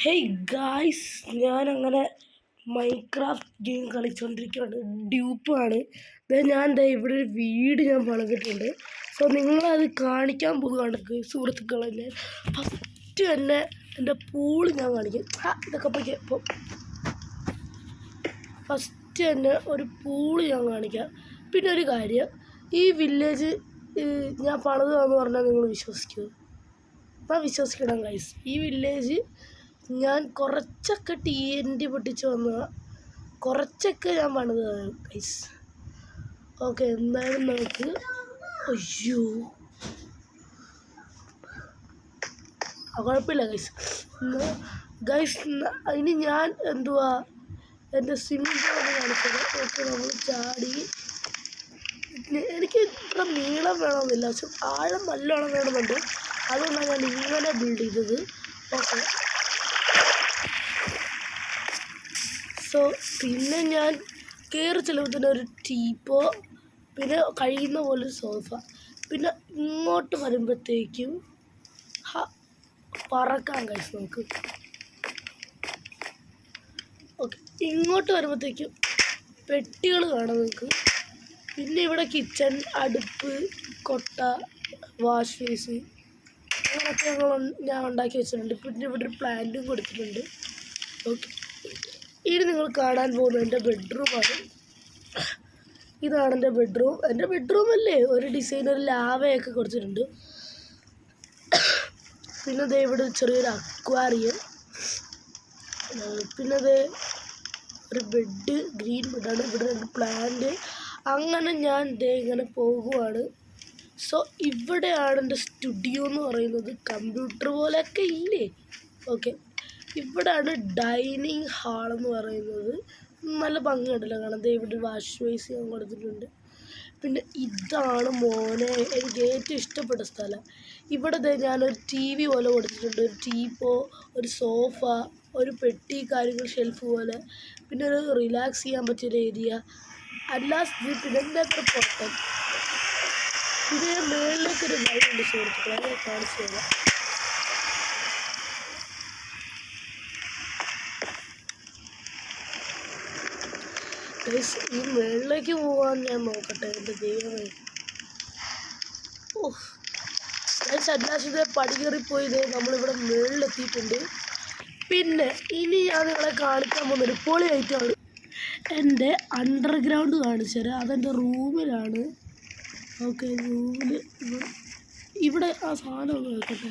Hey guys, ഞാനങ്ങനെ Minecraft game കളിച്ചുകൊണ്ടിരിക്കുകയാണ്. ഡ്യൂപ്പാണ്. ഞാൻ ഇവിടെ ഒരു വീട് ഞാൻ പണിതിട്ടുണ്ട്. സോ നിങ്ങളത് കാണിക്കാൻ പോകുകയാണ് സുഹൃത്തുക്കളെ. ഫസ്റ്റ് തന്നെ എൻ്റെ പൂള് ഞാൻ കാണിക്കും. ഇതൊക്കെ ഇപ്പോൾ ഫസ്റ്റ് തന്നെ ഒരു പൂള് ഞാൻ കാണിക്കാം. പിന്നെ ഒരു കാര്യം, ഈ വില്ലേജ് ഞാൻ പണിതാന്ന് പറഞ്ഞാൽ നിങ്ങൾ വിശ്വസിക്കുമോ? ഞാൻ വിശ്വസിക്കണം ഗൈസ്. ഈ വില്ലേജ് ഞാൻ കുറച്ചൊക്കെ TNT പൊട്ടിച്ച് വന്നതാണ്, കുറച്ചൊക്കെ ഞാൻ പണിതാണ് ഗൈസ്. ഓക്കെ, എന്തായാലും നമുക്ക് അയ്യോ കുഴപ്പമില്ല ഗൈസ്. ഇനി ഞാൻ എൻ്റെ സ്വിമ്മിംഗ് പൂൾ കാണിച്ചത്. ഓക്കെ, നമ്മൾ ചാടി. എനിക്ക് ഇത്ര നീളം വേണമെന്നില്ല, പക്ഷെ ആഴം നല്ലോണം വേണമെന്നുണ്ട്. അതുകൊണ്ടാണ് ഞാൻ ഇങ്ങനെ ബിൽഡ് ചെയ്തത്. ഓക്കെ, സോ പിന്നെ ഞാൻ കയറി ചെല്ലുമ്പോൾ തന്നെ ഒരു ടീപ്പോ, പിന്നെ കഴിയുന്ന പോലെ ഒരു സോഫ. പിന്നെ ഇങ്ങോട്ട് വരുമ്പോഴത്തേക്കും പറക്കാം കഴിച്ച് നമുക്ക്. ഓക്കെ, ഇങ്ങോട്ട് വരുമ്പോഴത്തേക്കും പെട്ടികൾ കാണാം നിങ്ങൾക്ക്. പിന്നെ ഇവിടെ കിച്ചൺ, അടുപ്പ്, കൊട്ട, വാഷ് ബേസ് അങ്ങനെയൊക്കെ ഞാൻ ഉണ്ടാക്കി വെച്ചിട്ടുണ്ട്. പിന്നെ ഇവിടെ ഒരു പ്ലാന്റും കൊടുത്തിട്ടുണ്ട്. ഓക്കെ, ഇനി നിങ്ങൾ കാണാൻ പോകുന്നത് എൻ്റെ ബെഡ്റൂമാണ്. ഇതാണ് എൻ്റെ ബെഡ്റൂം. എൻ്റെ ബെഡ്റൂമല്ലേ, ഒരു ഡിസൈൻ, ഒരു ലാവയൊക്കെ കൊടുത്തിട്ടുണ്ട്. പിന്നെ ഇവിടെ ചെറിയൊരു അക്വാറിയം. പിന്നെ ഒരു ബെഡ്, ഗ്രീൻ ബെഡാണ്. ഇവിടെ രണ്ട് പ്ലാന്റ്. അങ്ങനെ ഞാൻ ഇങ്ങനെ പോകുവാണ്. സോ ഇവിടെയാണ് എൻ്റെ സ്റ്റുഡിയോ എന്ന് പറയുന്നത്. കമ്പ്യൂട്ടർ പോലെയൊക്കെ ഇല്ലേ? ഓക്കെ, ഇവിടെയാണ് ഡൈനിങ് ഹാളെന്ന് പറയുന്നത്. നല്ല ഭംഗിയുണ്ടല്ലോ കാണാൻ. ഇവിടെ വാഷ് ബേസ് ഞാൻ കൊടുത്തിട്ടുണ്ട്. പിന്നെ ഇതാണ് മോനെ എനിക്ക് ഏറ്റവും ഇഷ്ടപ്പെട്ട സ്ഥലം. ഇവിടെ ഞാനൊരു TV പോലെ കൊടുത്തിട്ടുണ്ട്. ഒരു ടീപ്പോ, ഒരു സോഫ, ഒരു പെട്ടി, കാര്യങ്ങൾ, ഷെൽഫ് പോലെ. പിന്നെ ഒരു റിലാക്സ് ചെയ്യാൻ പറ്റിയൊരു ഏരിയ. പിന്നെ എൻ്റെ അത്ര പുറത്തൻ. പിന്നെ മേളിലേക്കൊരു വഴിയുണ്ട് സുഹൃത്തുക്കളെ, ഞാൻ കാണിച്ചു തരാം. ഈ മേളിലേക്ക് പോകാൻ ഞാൻ നോക്കട്ടെ. എൻ്റെ ദൈവമേ, പടി കയറിപ്പോയി. നമ്മളിവിടെ മേളിലെത്തിയിട്ടുണ്ട്. പിന്നെ ഇനി ഞാൻ നിങ്ങളെ കാണിക്കാൻ പോകുന്നൊരു പൊളിയായിട്ടാണ് എൻ്റെ അണ്ടർഗ്രൗണ്ട് കാണിച്ചു തരാം. അതെൻ്റെ റൂമിലാണ്. ഓക്കെ, റൂമിൽ ഇവിടെ ആ സാധനം ഒന്ന് നോക്കട്ടെ.